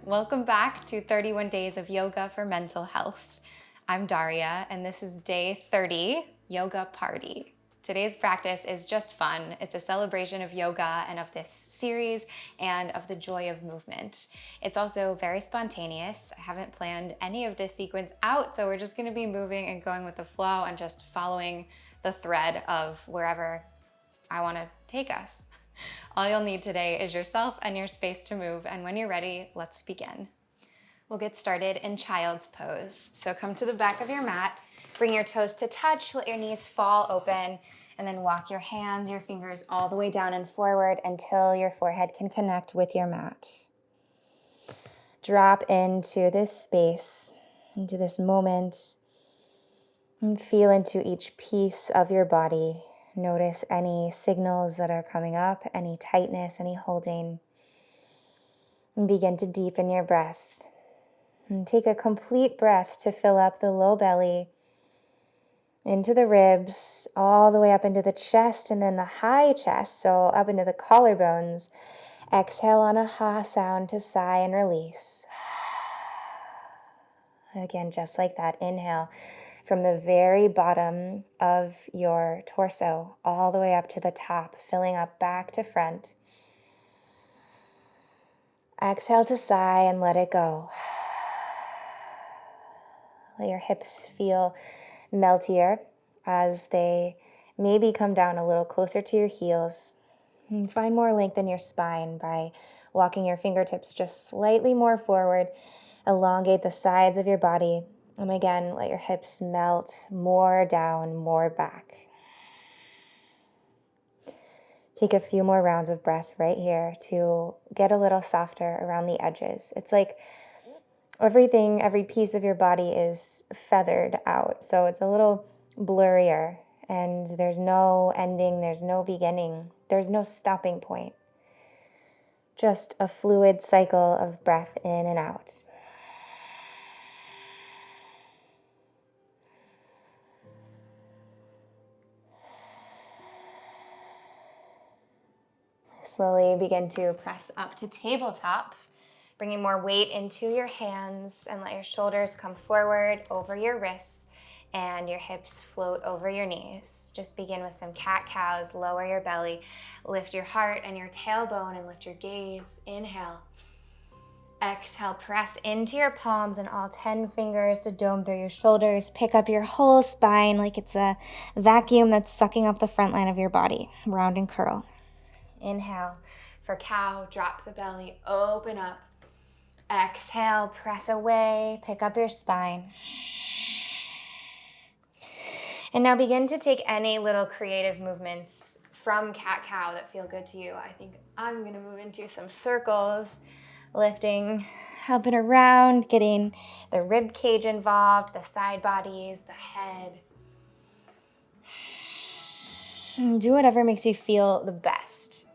Welcome back to 31 Days of Yoga for Mental Health. I'm Daria, and this is day 30, Yoga Party. Today's practice is just fun. It's a celebration of yoga and of this series and of the joy of movement. It's also very spontaneous. I haven't planned any of this sequence out, so we're just gonna be moving and going with the flow and just following the thread of wherever I wanna take us. All you'll need today is yourself and your space to move, and when you're ready, let's begin. We'll get started in child's pose. So come to the back of your mat, bring your toes to touch, let your knees fall open, and then walk your hands, your fingers all the way down and forward until your forehead can connect with your mat. Drop into this space, into this moment, and feel into each piece of your body. Notice any signals that are coming up, any tightness, any holding. And begin to deepen your breath. And take a complete breath to fill up the low belly, into the ribs, all the way up into the chest, and then the high chest, so up into the collarbones. Exhale on a ha sound to sigh and release. Again, just like that, inhale from the very bottom of your torso all the way up to the top, filling up back to front. Exhale to sigh and let it go. Let your hips feel meltier as they maybe come down a little closer to your heels. And find more length in your spine by walking your fingertips just slightly more forward. Elongate the sides of your body. And again, let your hips melt more down, more back. Take a few more rounds of breath right here to get a little softer around the edges. It's like everything, every piece of your body is feathered out. So it's a little blurrier, and there's no ending, there's no beginning, there's no stopping point. Just a fluid cycle of breath in and out. Slowly begin to press up to tabletop, bringing more weight into your hands, and let your shoulders come forward over your wrists and your hips float over your knees. Just begin with some cat-cows. Lower your belly, lift your heart and your tailbone, and lift your gaze. Inhale. Exhale, press into your palms and all 10 fingers to dome through your shoulders. Pick up your whole spine like it's a vacuum that's sucking up the front line of your body. Round and curl. Inhale for cow, drop the belly, open up. Exhale, press away, pick up your spine. And now begin to take any little creative movements from cat-cow that feel good to you. I think I'm gonna move into some circles, lifting up and around, getting the rib cage involved, the side bodies, the head. And do whatever makes you feel the best.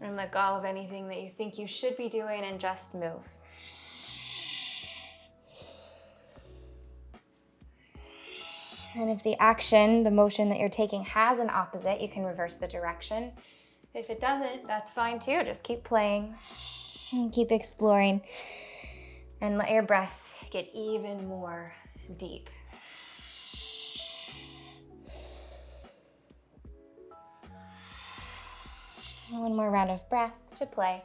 And let go of anything that you think you should be doing and just move. And if the action, the motion that you're taking has an opposite, you can reverse the direction. If it doesn't, that's fine too. Just keep playing and keep exploring. And let your breath get even more deep. One more round of breath to play.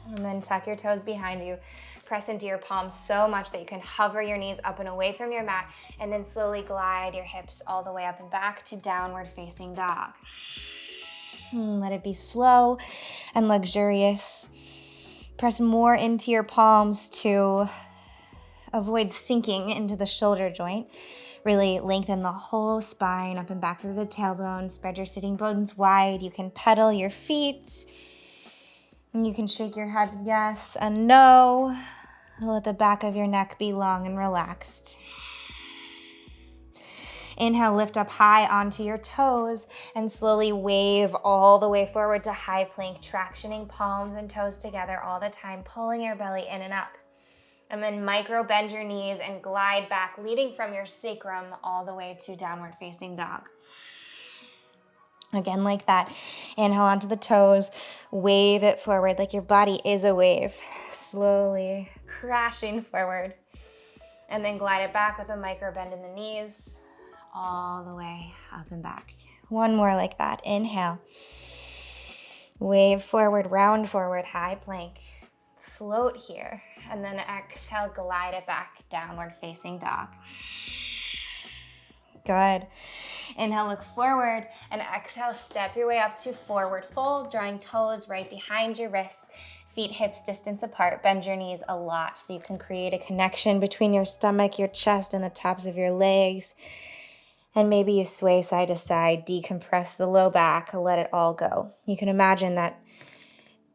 And then tuck your toes behind you. Press into your palms so much that you can hover your knees up and away from your mat, and then slowly glide your hips all the way up and back to downward facing dog. And let it be slow and luxurious. Press more into your palms to avoid sinking into the shoulder joint. Really lengthen the whole spine up and back through the tailbone. Spread your sitting bones wide. You can pedal your feet. And you can shake your head yes and no. Let the back of your neck be long and relaxed. Inhale, lift up high onto your toes and slowly wave all the way forward to high plank, tractioning palms and toes together all the time, pulling your belly in and up. And then micro bend your knees and glide back, leading from your sacrum all the way to downward facing dog. Again, like that. Inhale onto the toes, wave it forward like your body is a wave. Slowly crashing forward. And then glide it back with a micro bend in the knees, all the way up and back. One more like that. Inhale. Wave forward, round forward, high plank. Float here. And then exhale, glide it back, downward facing dog. Good. Inhale, look forward, and exhale, step your way up to forward fold, drawing toes right behind your wrists, feet hips distance apart. Bend your knees a lot so you can create a connection between your stomach, your chest, and the tops of your legs. And maybe you sway side to side, decompress the low back, let it all go. You can imagine that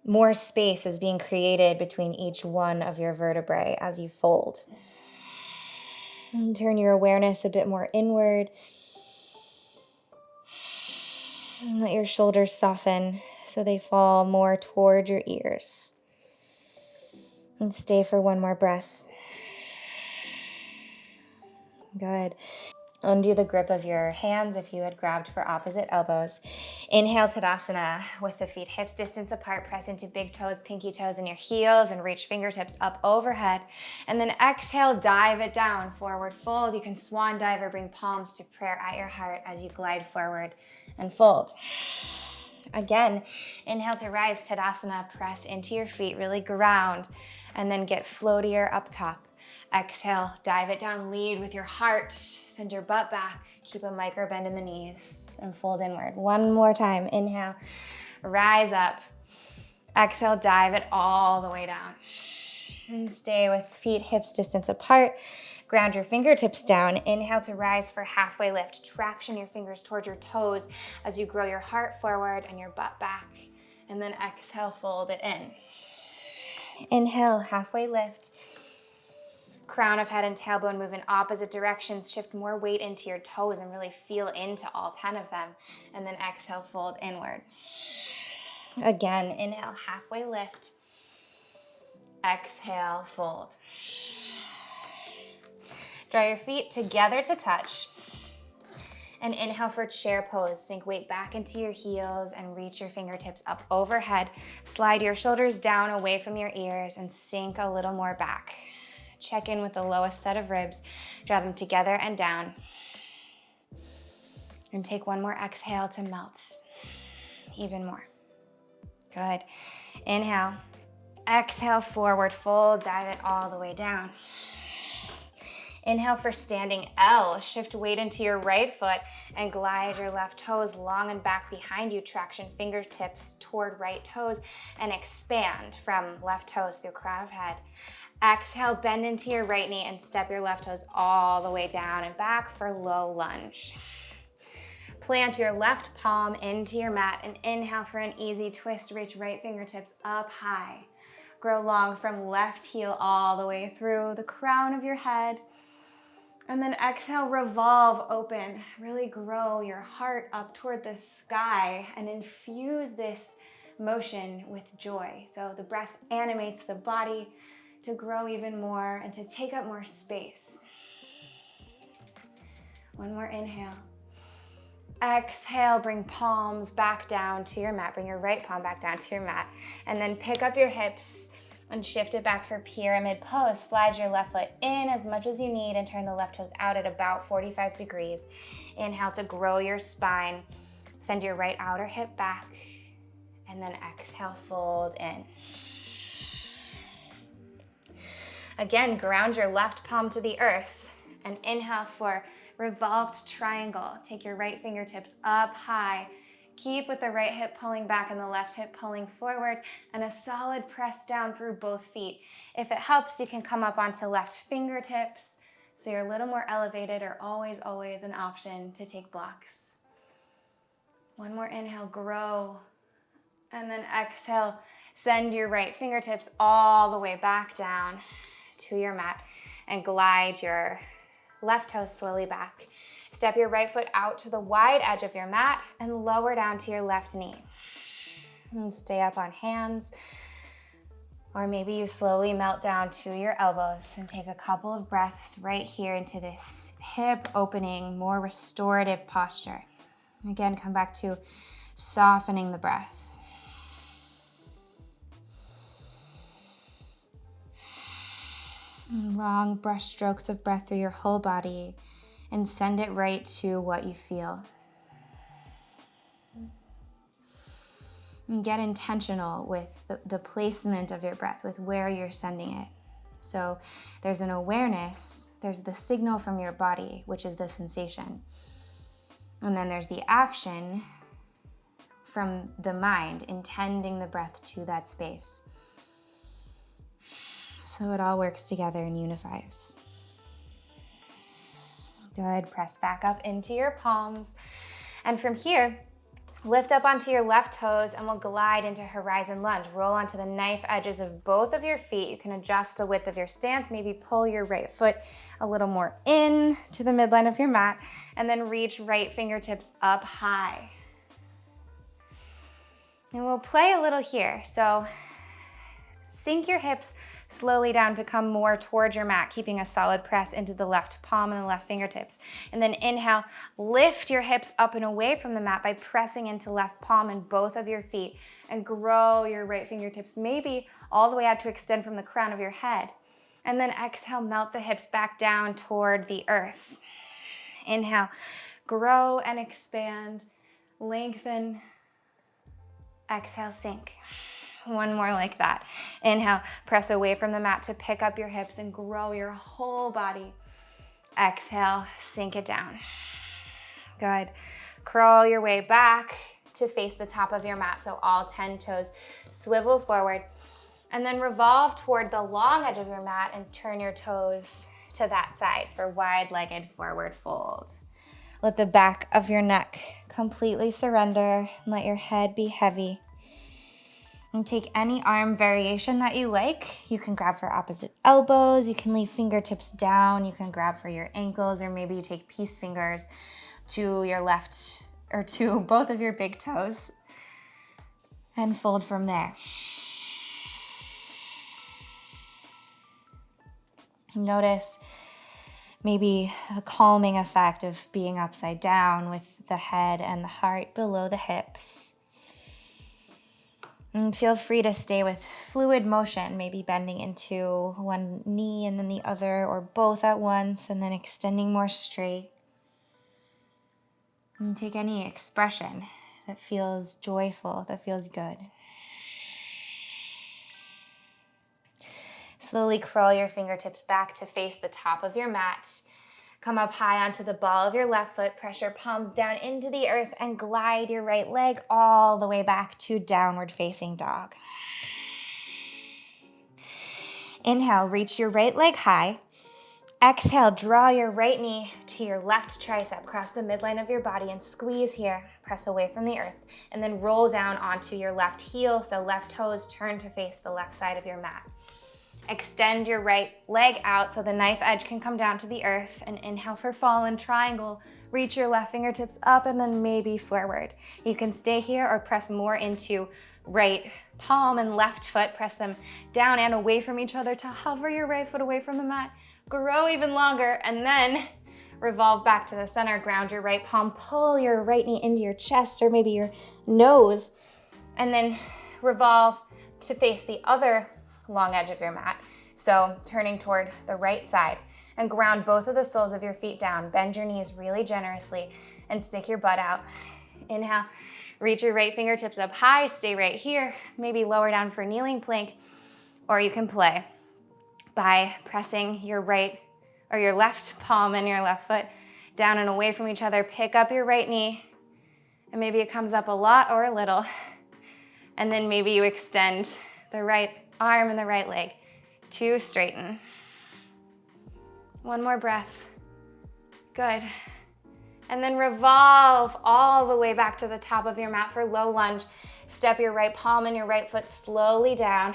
more space is being created between each one of your vertebrae as you fold. And turn your awareness a bit more inward. And let your shoulders soften so they fall more toward your ears. And stay for one more breath. Good. Undo the grip of your hands if you had grabbed for opposite elbows. Inhale, Tadasana, with the feet hips distance apart. Press into big toes, pinky toes, and your heels, and reach fingertips up overhead. And then exhale, dive it down, forward fold. You can swan dive or bring palms to prayer at your heart as you glide forward and fold. Again, inhale to rise, Tadasana. Press into your feet, really ground, and then get floatier up top. Exhale, dive it down, lead with your heart, send your butt back, keep a micro bend in the knees, and fold inward. One more time, inhale, rise up. Exhale, dive it all the way down. And stay with feet hips distance apart. Ground your fingertips down. Inhale to rise for halfway lift. Traction your fingers towards your toes as you grow your heart forward and your butt back. And then exhale, fold it in. Inhale, halfway lift. Crown of head and tailbone move in opposite directions. Shift more weight into your toes and really feel into all 10 of them. And then exhale, fold inward. Again, inhale, halfway lift. Exhale, fold. Draw your feet together to touch. And inhale for chair pose. Sink weight back into your heels and reach your fingertips up overhead. Slide your shoulders down away from your ears and sink a little more back. Check in with the lowest set of ribs. Draw them together and down. And take one more exhale to melt even more. Good. Inhale. Exhale, forward fold. Dive it all the way down. Inhale for standing L. Shift weight into your right foot and glide your left toes long and back behind you. Traction fingertips toward right toes and expand from left toes through crown of head. Exhale, bend into your right knee and step your left toes all the way down and back for low lunge. Plant your left palm into your mat and inhale for an easy twist. Reach right fingertips up high. Grow long from left heel all the way through the crown of your head. And then exhale, revolve open. Really grow your heart up toward the sky and infuse this motion with joy. So the breath animates the body to grow even more and to take up more space. One more inhale. Exhale, bring palms back down to your mat. Bring your right palm back down to your mat. And then pick up your hips and shift it back for pyramid pose. Slide your left foot in as much as you need and turn the left toes out at about 45 degrees. Inhale to grow your spine. Send your right outer hip back. And then exhale, fold in. Again, ground your left palm to the earth and inhale for revolved triangle. Take your right fingertips up high. Keep with the right hip pulling back and the left hip pulling forward and a solid press down through both feet. If it helps, you can come up onto left fingertips so you're a little more elevated, or always an option to take blocks. One more inhale, grow. And then exhale, send your right fingertips all the way back down to your mat and glide your left toes slowly back. Step your right foot out to the wide edge of your mat and lower down to your left knee. And stay up on hands, or maybe you slowly melt down to your elbows and take a couple of breaths right here into this hip opening, more restorative posture. Again, come back to softening the breath. Long brush strokes of breath through your whole body and send it right to what you feel. And get intentional with the placement of your breath, with where you're sending it. So there's an awareness, there's the signal from your body, which is the sensation. And then there's the action from the mind, intending the breath to that space. So it all works together and unifies. Good, press back up into your palms. And from here, lift up onto your left toes and we'll glide into horizon lunge. Roll onto the knife edges of both of your feet. You can adjust the width of your stance, maybe pull your right foot a little more in to the midline of your mat, and then reach right fingertips up high. And we'll play a little here. So sink your hips slowly down to come more towards your mat, keeping a solid press into the left palm and the left fingertips. And then inhale, lift your hips up and away from the mat by pressing into left palm and both of your feet, and grow your right fingertips, maybe all the way out to extend from the crown of your head. And then exhale, melt the hips back down toward the earth. Inhale, grow and expand, lengthen. Exhale, sink. One more like that. Inhale, press away from the mat to pick up your hips and grow your whole body. Exhale, sink it down. Good. Crawl your way back to face the top of your mat, so all 10 toes swivel forward. And then revolve toward the long edge of your mat and turn your toes to that side for wide-legged forward fold. Let the back of your neck completely surrender and let your head be heavy. And take any arm variation that you like. You can grab for opposite elbows. You can leave fingertips down. You can grab for your ankles, or maybe you take peace fingers to your left or to both of your big toes and fold from there. Notice maybe a calming effect of being upside down with the head and the heart below the hips. And feel free to stay with fluid motion, maybe bending into one knee and then the other, or both at once, and then extending more straight. And take any expression that feels joyful, that feels good. Slowly curl your fingertips back to face the top of your mat. Come up high onto the ball of your left foot, press your palms down into the earth, and glide your right leg all the way back to downward facing dog. Inhale, reach your right leg high. Exhale, draw your right knee to your left tricep, cross the midline of your body and squeeze here. Press away from the earth, and then roll down onto your left heel, so left toes turn to face the left side of your mat. Extend your right leg out so the knife edge can come down to the earth, and inhale for fallen triangle. Reach your left fingertips up and then maybe forward. You can stay here or press more into right palm and left foot. Press them down and away from each other to hover your right foot away from the mat. Grow even longer, and then revolve back to the center. Ground your right palm, pull your right knee into your chest or maybe your nose, and then revolve to face the other long edge of your mat. So turning toward the right side, and ground both of the soles of your feet down. Bend your knees really generously and stick your butt out. Inhale, reach your right fingertips up high, stay right here, maybe lower down for kneeling plank, or you can play by pressing your right or your left palm and your left foot down and away from each other. Pick up your right knee, and maybe it comes up a lot or a little, and then maybe you extend the right arm and the right leg to straighten. One more breath. Good. And then revolve all the way back to the top of your mat for low lunge. Step your right palm and your right foot slowly down.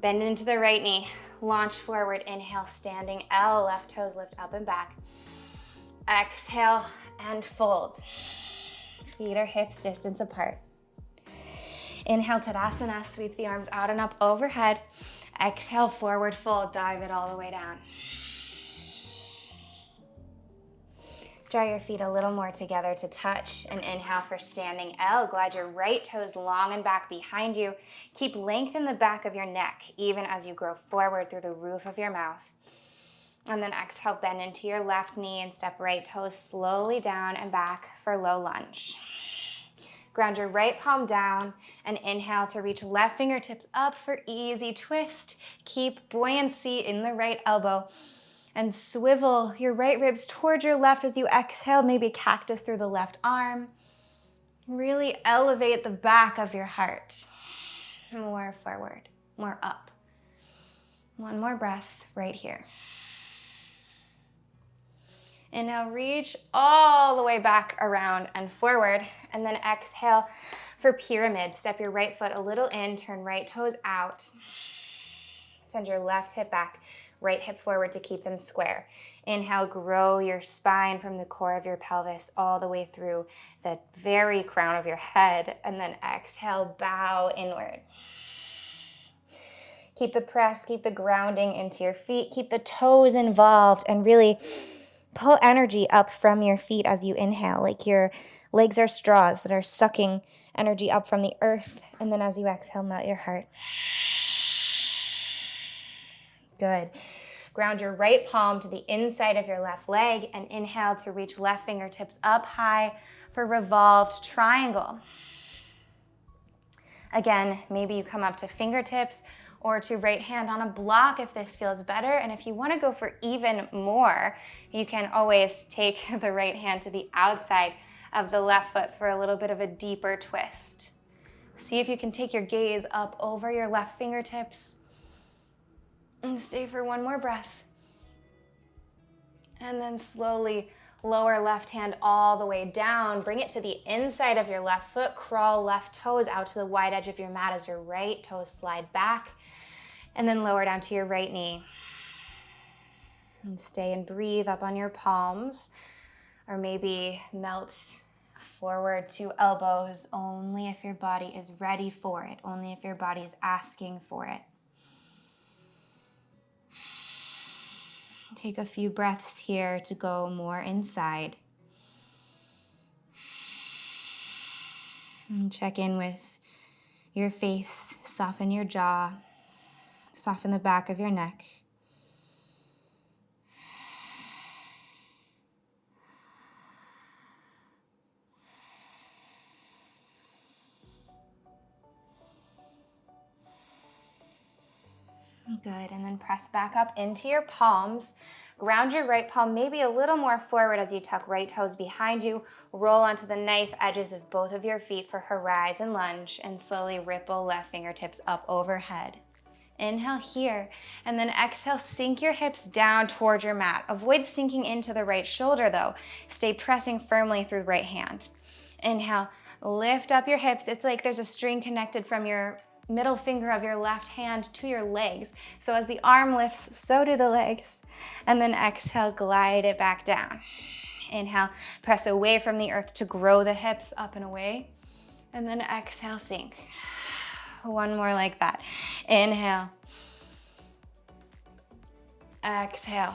Bend into the right knee. Launch forward. Inhale, standing L. Left toes lift up and back. Exhale and fold. Feet are hips distance apart. Inhale, Tadasana, sweep the arms out and up overhead. Exhale, forward fold, dive it all the way down. Draw your feet a little more together to touch, and inhale for standing L. Glide your right toes long and back behind you. Keep length in the back of your neck, even as you grow forward through the roof of your mouth. And then exhale, bend into your left knee and step right toes slowly down and back for low lunge. Ground your right palm down and inhale to reach left fingertips up for easy twist. Keep buoyancy in the right elbow and swivel your right ribs towards your left as you exhale, maybe cactus through the left arm. Really elevate the back of your heart. More forward, more up. One more breath right here. Inhale, reach all the way back around and forward. And then exhale for pyramid. Step your right foot a little in, turn right toes out. Send your left hip back, right hip forward to keep them square. Inhale, grow your spine from the core of your pelvis all the way through the very crown of your head. And then exhale, bow inward. Keep the press, keep the grounding into your feet, keep the toes involved, and really pull energy up from your feet as you inhale, like your legs are straws that are sucking energy up from the earth. And then as you exhale, melt your heart. Good. Ground your right palm to the inside of your left leg and inhale to reach left fingertips up high for revolved triangle. Again, maybe you come up to fingertips or to right hand on a block if this feels better. And if you want to go for even more, you can always take the right hand to the outside of the left foot for a little bit of a deeper twist. See if you can take your gaze up over your left fingertips and stay for one more breath. And then slowly lower left hand all the way down. Bring it to the inside of your left foot. Crawl left toes out to the wide edge of your mat as your right toes slide back. And then lower down to your right knee. And stay and breathe up on your palms. Or maybe melt forward to elbows only if your body is ready for it. Only if your body is asking for it. Take a few breaths here to go more inside. And check in with your face. Soften your jaw. Soften the back of your neck. Good, and then press back up into your palms. Ground your right palm maybe a little more forward as you tuck right toes behind you. Roll onto the knife edges of both of your feet for horizon lunge and slowly ripple left fingertips up overhead. Inhale here, and then exhale, sink your hips down toward your mat. Avoid sinking into the right shoulder though. Stay pressing firmly through the right hand. Inhale, lift up your hips. It's like there's a string connected from your middle finger of your left hand to your legs. So as the arm lifts, so do the legs. And then exhale, glide it back down. Inhale, press away from the earth to grow the hips up and away. And then exhale, sink. One more like that. Inhale. Exhale.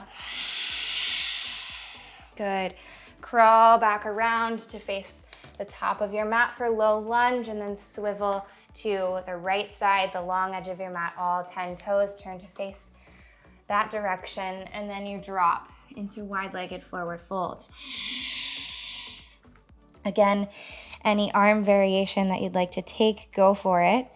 Good. Crawl back around to face the top of your mat for low lunge, and then swivel to the right side, the long edge of your mat, all 10 toes, turn to face that direction, and then you drop into wide-legged forward fold. Again, any arm variation that you'd like to take, go for it.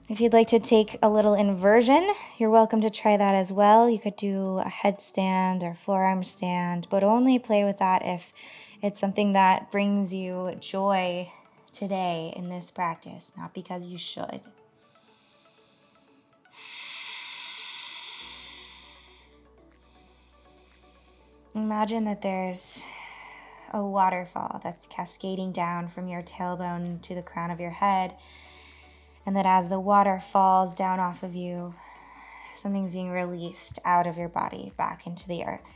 If you'd like to take a little inversion, you're welcome to try that as well. You could do a headstand or forearm stand, but only play with that if it's something that brings you joy today in this practice, not because you should. Imagine that there's a waterfall that's cascading down from your tailbone to the crown of your head, and that as the water falls down off of you, something's being released out of your body back into the earth.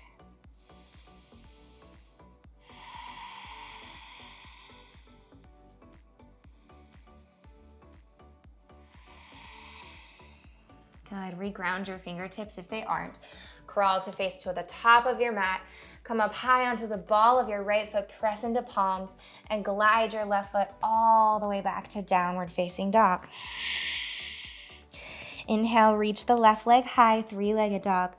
Good. Reground your fingertips if they aren't. Crawl to face to the top of your mat. Come up high onto the ball of your right foot, press into palms, and glide your left foot all the way back to downward facing dog. Inhale, reach the left leg high, three-legged dog.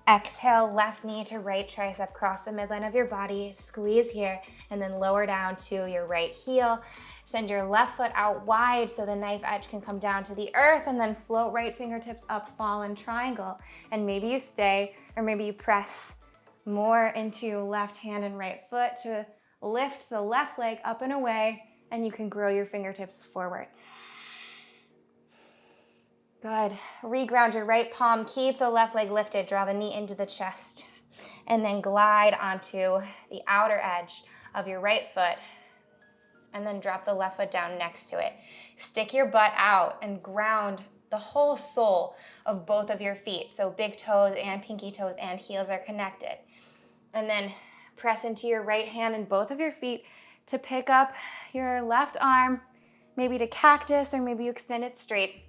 Exhale, left knee to right tricep, cross the midline of your body, squeeze here, and then lower down to your right heel. Send your left foot out wide so the knife edge can come down to the earth, and then float right fingertips up, fallen triangle. And maybe you stay, or maybe you press more into left hand and right foot to lift the left leg up and away, and you can grow your fingertips forward. Good. Reground your right palm. Keep the left leg lifted. Draw the knee into the chest. And then glide onto the outer edge of your right foot. And then drop the left foot down next to it. Stick your butt out and ground the whole sole of both of your feet. So big toes and pinky toes and heels are connected. And then press into your right hand and both of your feet to pick up your left arm, maybe to cactus, or maybe you extend it straight.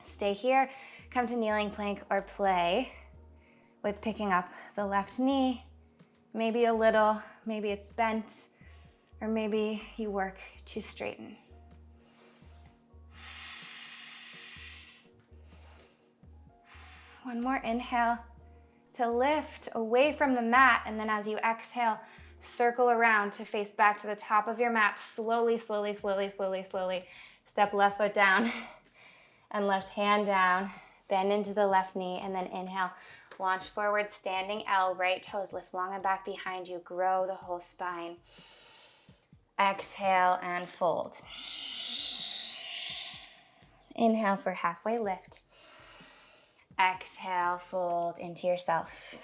Stay here, come to kneeling plank or play with picking up the left knee, maybe a little, maybe it's bent, or maybe you work to straighten. One more inhale to lift away from the mat, and then as you exhale, circle around to face back to the top of your mat. Slowly, slowly, slowly, slowly, slowly. Step left foot down. And left hand down, bend into the left knee, and then inhale, launch forward, standing L, right toes lift long and back behind you, grow the whole spine. Exhale and fold. Inhale for halfway lift. Exhale, fold into yourself.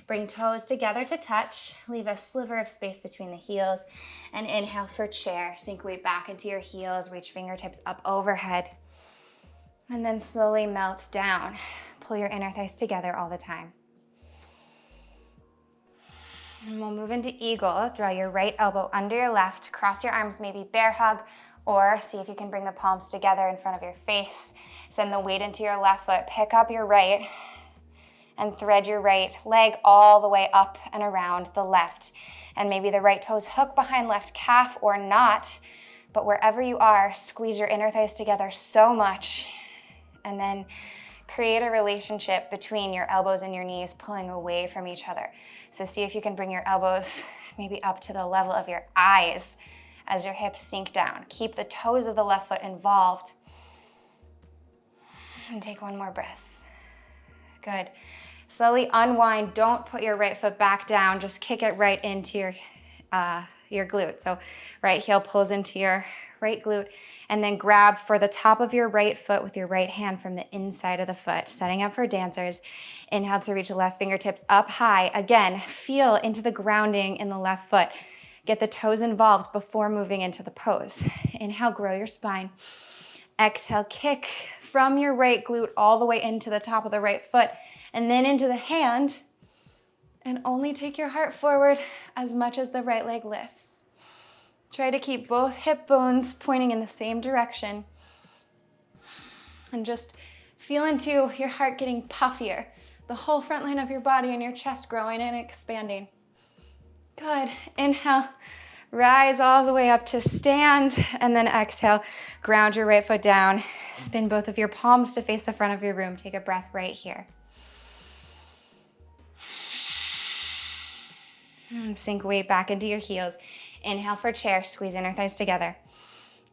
Bring toes together to touch. Leave a sliver of space between the heels. And inhale for chair. Sink weight back into your heels. Reach fingertips up overhead. And then slowly melt down. Pull your inner thighs together all the time. And we'll move into eagle. Draw your right elbow under your left. Cross your arms, maybe bear hug. Or see if you can bring the palms together in front of your face. Send the weight into your left foot. Pick up your right. And thread your right leg all the way up and around the left. And maybe the right toes hook behind left calf or not, but wherever you are, squeeze your inner thighs together so much. And then create a relationship between your elbows and your knees, pulling away from each other. So see if you can bring your elbows maybe up to the level of your eyes as your hips sink down. Keep the toes of the left foot involved. And take one more breath. Good. Slowly unwind. Don't put your right foot back down. Just kick it right into your glute. So right heel pulls into your right glute, and then grab for the top of your right foot with your right hand from the inside of the foot. Setting up for dancers. Inhale to reach the left fingertips up high. Again, feel into the grounding in the left foot. Get the toes involved before moving into the pose. Inhale, grow your spine. Exhale, kick from your right glute all the way into the top of the right foot, and then into the hand, and only take your heart forward as much as the right leg lifts. Try to keep both hip bones pointing in the same direction, and just feel into your heart getting puffier, the whole front line of your body and your chest growing and expanding. Good. Inhale, rise all the way up to stand, and then exhale, ground your right foot down, spin both of your palms to face the front of your room. Take a breath right here. And sink weight back into your heels. Inhale for chair, squeeze inner thighs together.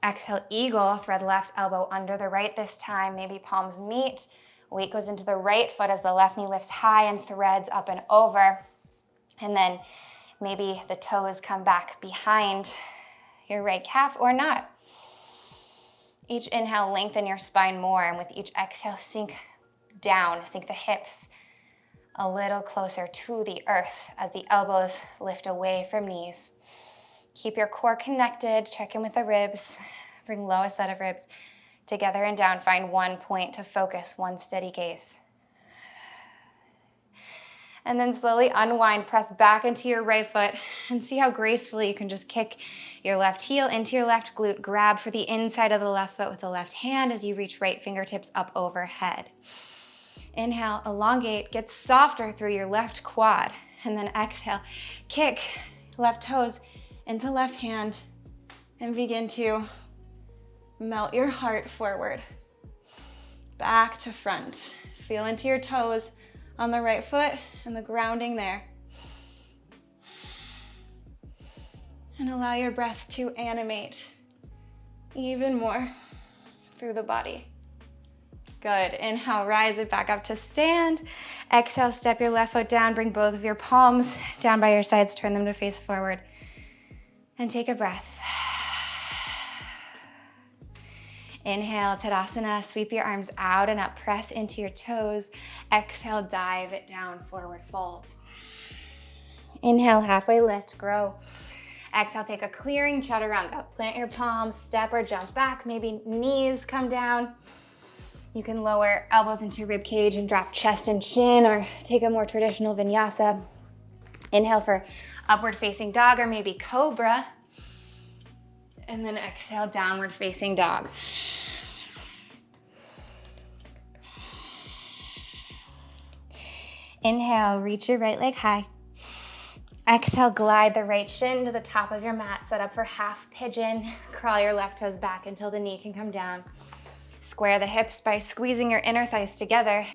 Exhale, eagle, thread left elbow under the right this time. Maybe palms meet. Weight goes into the right foot as the left knee lifts high and threads up and over. And then maybe the toes come back behind your right calf or not. Each inhale, lengthen your spine more, and with each exhale, sink down, sink the hips a little closer to the earth as the elbows lift away from knees. Keep your core connected, check in with the ribs, bring lowest set of ribs together and down. Find one point to focus, one steady gaze. And then slowly unwind, press back into your right foot, and see how gracefully you can just kick your left heel into your left glute. Grab for the inside of the left foot with the left hand as you reach right fingertips up overhead. Inhale, elongate, get softer through your left quad. And then exhale, kick left toes into left hand and begin to melt your heart forward. Back to front. Feel into your toes on the right foot and the grounding there. And allow your breath to animate even more through the body. Good. Inhale, rise it back up to stand. Exhale, step your left foot down. Bring both of your palms down by your sides. Turn them to face forward. And take a breath. Inhale, Tadasana. Sweep your arms out and up. Press into your toes. Exhale, dive it down, forward fold. Inhale, halfway lift, grow. Exhale, take a clearing chaturanga. Plant your palms, step or jump back. Maybe knees come down. You can lower elbows into rib cage and drop chest and chin, or take a more traditional vinyasa. Inhale for upward facing dog or maybe cobra. And then exhale, downward facing dog. Inhale, reach your right leg high. Exhale, glide the right shin to the top of your mat. Set up for half pigeon. Crawl your left toes back until the knee can come down. Square the hips by squeezing your inner thighs together.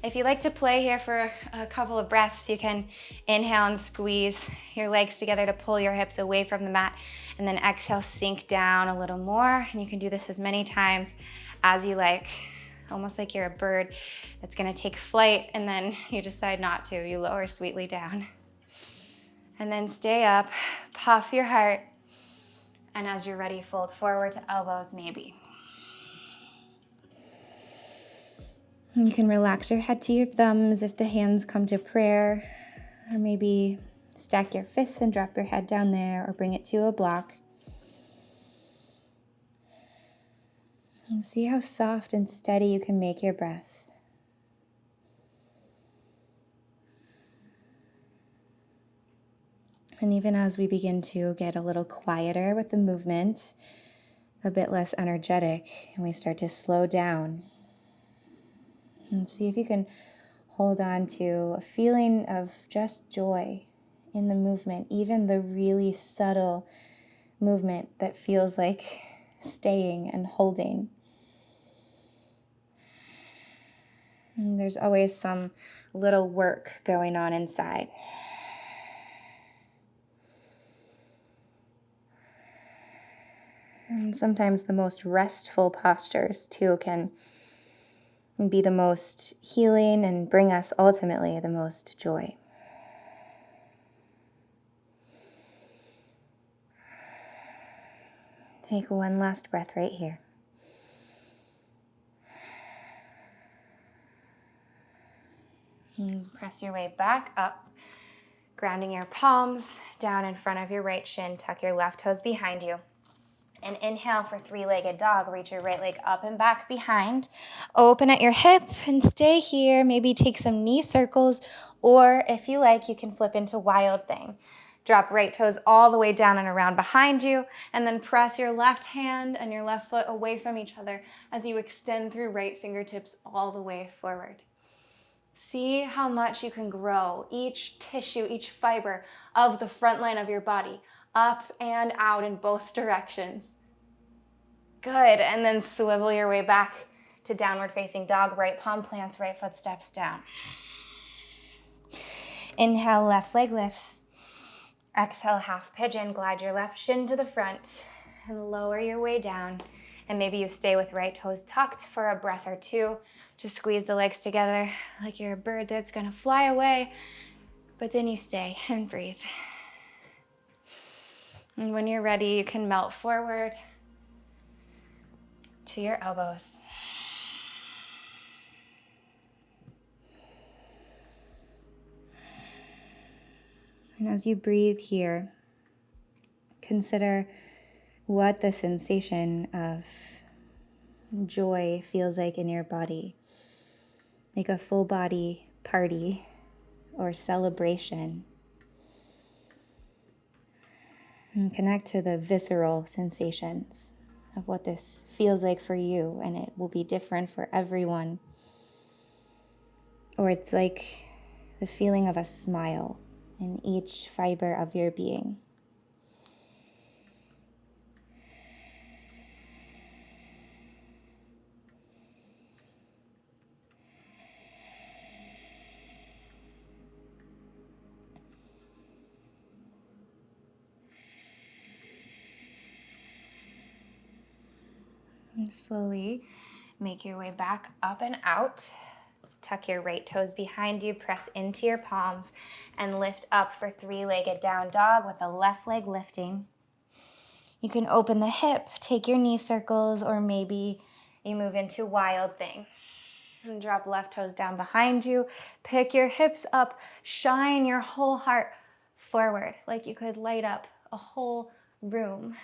If you like to play here for a couple of breaths, you can inhale and squeeze your legs together to pull your hips away from the mat, and then exhale, sink down a little more. And you can do this as many times as you like, almost like you're a bird that's gonna take flight and then you decide not to. You lower sweetly down. And then stay up, puff your heart, and as you're ready, fold forward to elbows maybe. You can relax your head to your thumbs if the hands come to prayer, or maybe stack your fists and drop your head down there, or bring it to a block. And see how soft and steady you can make your breath. And even as we begin to get a little quieter with the movement, a bit less energetic, and we start to slow down, and see if you can hold on to a feeling of just joy in the movement, even the really subtle movement that feels like staying and holding. And there's always some little work going on inside. And sometimes the most restful postures too can be the most healing and bring us ultimately the most joy. Take one last breath right here. And press your way back up, grounding your palms down in front of your right shin. Tuck your left toes behind you. And inhale for three-legged dog. Reach your right leg up and back behind. Open at your hip and stay here. Maybe take some knee circles, or if you like, you can flip into wild thing. Drop right toes all the way down and around behind you, and then press your left hand and your left foot away from each other as you extend through right fingertips all the way forward. See how much you can grow each tissue, each fiber of the front line of your body, up and out in both directions. Good, and then swivel your way back to downward facing dog. Right palm plants, right foot steps down. Inhale, left leg lifts. Exhale, half pigeon. Glide your left shin to the front and lower your way down. And maybe you stay with right toes tucked for a breath or two. Just squeeze the legs together like you're a bird that's gonna fly away. But then you stay and breathe. And when you're ready, you can melt forward to your elbows. And as you breathe here, consider what the sensation of joy feels like in your body. Like a full body party or celebration. And connect to the visceral sensations of what this feels like for you, and it will be different for everyone. Or it's like the feeling of a smile in each fiber of your being. And slowly make your way back up and out. Tuck your right toes behind you, press into your palms, and lift up for three-legged down dog with the left leg lifting. You can open the hip, take your knee circles, or maybe you move into wild thing. And drop left toes down behind you. Pick your hips up, shine your whole heart forward, like you could light up a whole room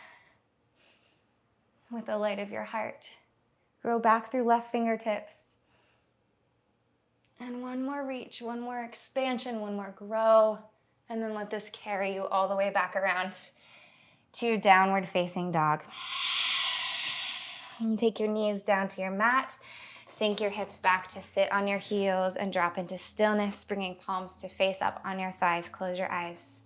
with the light of your heart. Grow back through left fingertips. And one more reach, one more expansion, one more grow. And then let this carry you all the way back around to downward facing dog. And take your knees down to your mat. Sink your hips back to sit on your heels and drop into stillness, bringing palms to face up on your thighs. Close your eyes.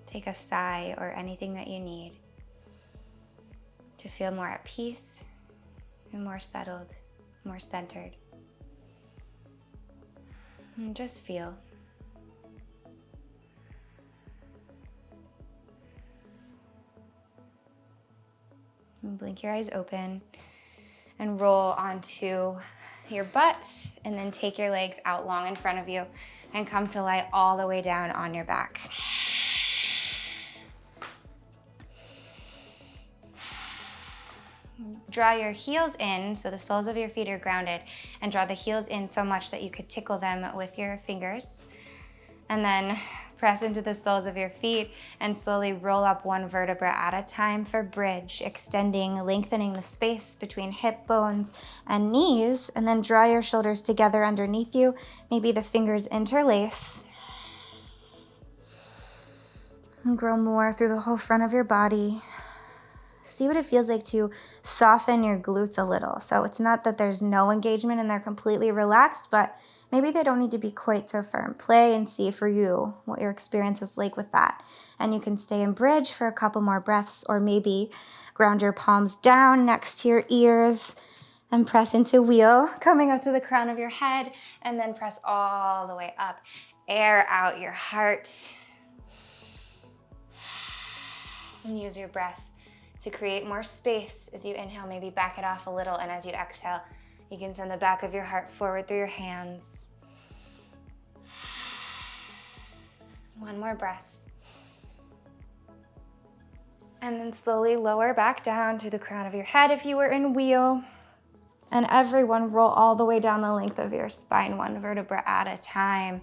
Take a sigh or anything that you need to feel more at peace and more settled, more centered. And just feel. And blink your eyes open and roll onto your butt, and then take your legs out long in front of you and come to lie all the way down on your back. Draw your heels in so the soles of your feet are grounded, and draw the heels in so much that you could tickle them with your fingers. And then press into the soles of your feet and slowly roll up one vertebra at a time for bridge, extending, lengthening the space between hip bones and knees, and then draw your shoulders together underneath you. Maybe the fingers interlace. And grow more through the whole front of your body. See what it feels like to soften your glutes a little. So it's not that there's no engagement and they're completely relaxed, but maybe they don't need to be quite so firm. Play and see for you what your experience is like with that. And you can stay in bridge for a couple more breaths, or maybe ground your palms down next to your ears and press into wheel, coming up to the crown of your head, and then press all the way up. Air out your heart. And use your breath to create more space. As you inhale, maybe back it off a little, and as you exhale, you can send the back of your heart forward through your hands. One more breath. And then slowly lower back down to the crown of your head if you were in wheel. And everyone roll all the way down the length of your spine, one vertebra at a time.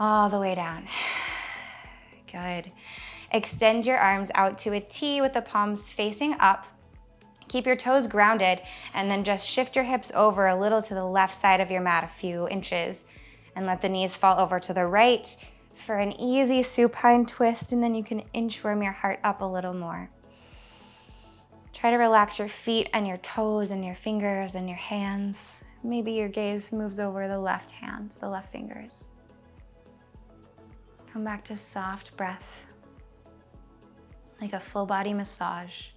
All the way down. Good. Extend your arms out to a T with the palms facing up. Keep your toes grounded, and then just shift your hips over a little to the left side of your mat, a few inches, and let the knees fall over to the right for an easy supine twist, and then you can inchworm your heart up a little more. Try to relax your feet and your toes and your fingers and your hands. Maybe your gaze moves over the left hand, the left fingers. Come back to soft breath, like a full body massage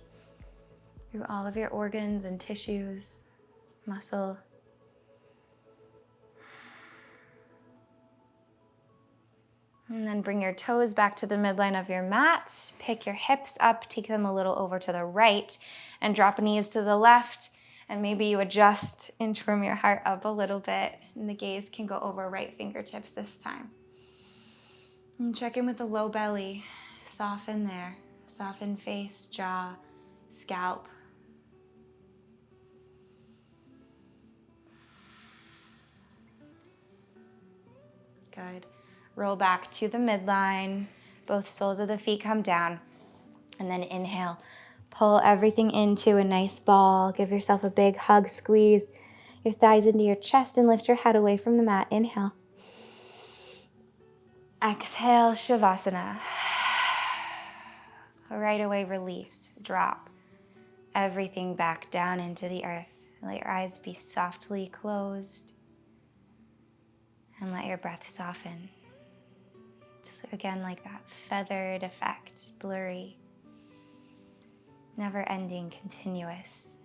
through all of your organs and tissues, muscle. And then bring your toes back to the midline of your mat. Pick your hips up, take them a little over to the right, and drop knees to the left. And maybe you adjust, inchworm your heart up a little bit, and the gaze can go over right fingertips this time. And check in with the low belly. Soften there. Soften face, jaw, scalp. Good. Roll back to the midline. Both soles of the feet come down. And then inhale. Pull everything into a nice ball. Give yourself a big hug, squeeze. your thighs into your chest and lift your head away from the mat. Inhale. Exhale, Savasana. Right away, release, drop everything back down into the earth. Let your eyes be softly closed and let your breath soften. Just again, like that feathered effect, blurry, never ending, continuous.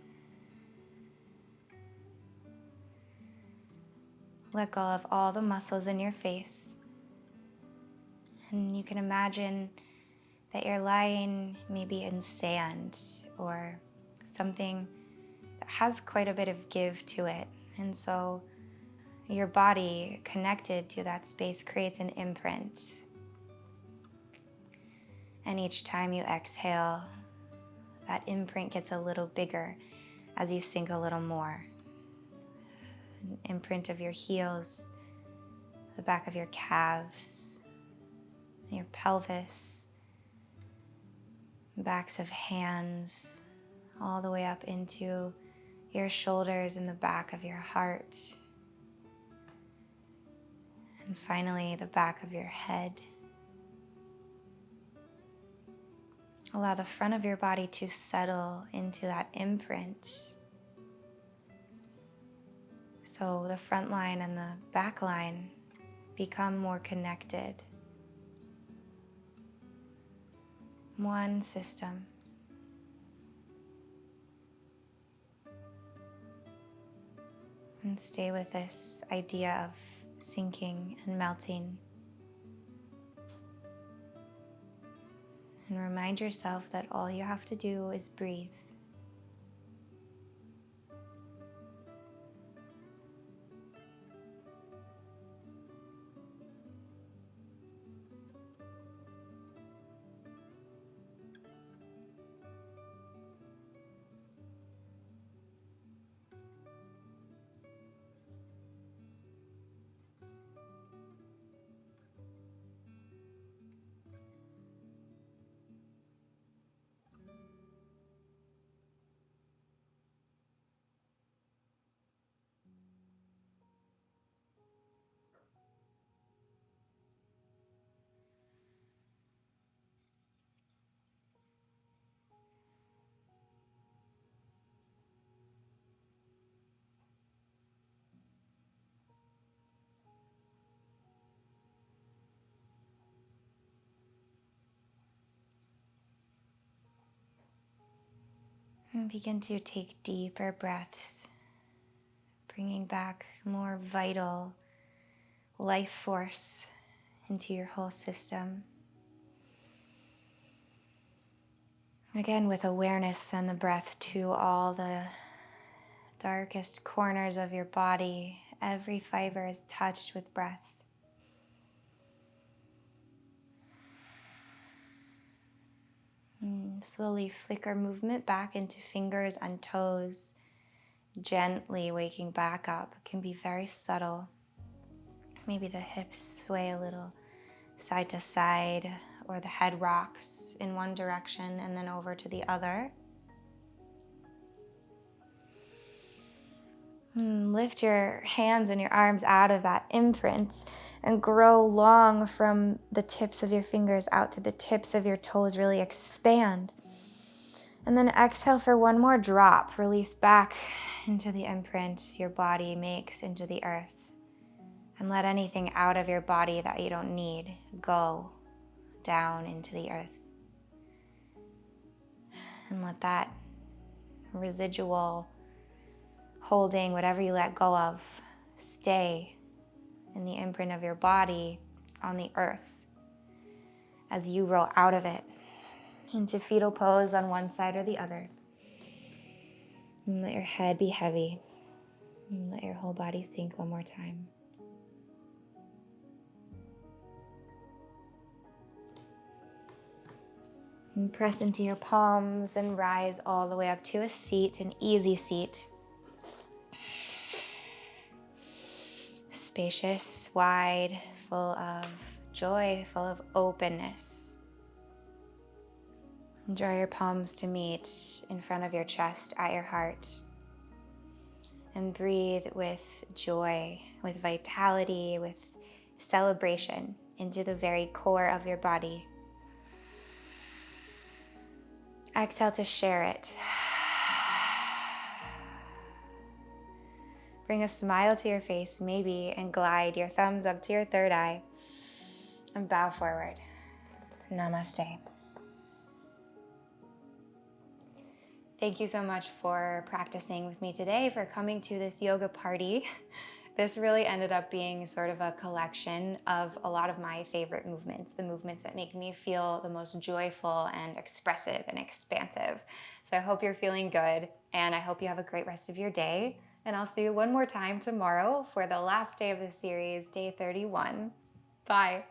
Let go of all the muscles in your face. And you can imagine that you're lying maybe in sand or something that has quite a bit of give to it. And so your body connected to that space creates an imprint. And each time you exhale, that imprint gets a little bigger as you sink a little more. An imprint of your heels, the back of your calves, your pelvis, backs of hands, all the way up into your shoulders and the back of your heart. And finally, the back of your head. Allow the front of your body to settle into that imprint. So the front line and the back line become more connected. One system. And stay with this idea of sinking and melting. And remind yourself that all you have to do is breathe. And begin to take deeper breaths, bringing back more vital life force into your whole system. Again, with awareness, send the breath to all the darkest corners of your body. Every fiber is touched with breath. Slowly flicker movement back into fingers and toes, gently waking back up. It can be very subtle. Maybe the hips sway a little side to side, or the head rocks in one direction and then over to the other. Lift your hands and your arms out of that imprint and grow long from the tips of your fingers out to the tips of your toes. Really expand. And then exhale for one more drop. Release back into the imprint your body makes into the earth. And let anything out of your body that you don't need go down into the earth. And let that residual holding, whatever you let go of, stay in the imprint of your body on the earth as you roll out of it into fetal pose on one side or the other. And let your head be heavy. And let your whole body sink one more time. And press into your palms and rise all the way up to a seat, an easy seat. Spacious, wide, full of joy, full of openness. Draw your palms to meet in front of your chest at your heart. and breathe with joy, with vitality, with celebration into the very core of your body. Exhale to share it. Bring a smile to your face, maybe, and glide your thumbs up to your third eye and bow forward. Namaste. Thank you so much for practicing with me today, for coming to this yoga party. This really ended up being sort of a collection of a lot of my favorite movements, the movements that make me feel the most joyful and expressive and expansive. So I hope you're feeling good, and I hope you have a great rest of your day. And I'll see you one more time tomorrow for the last day of the series, day 31. Bye.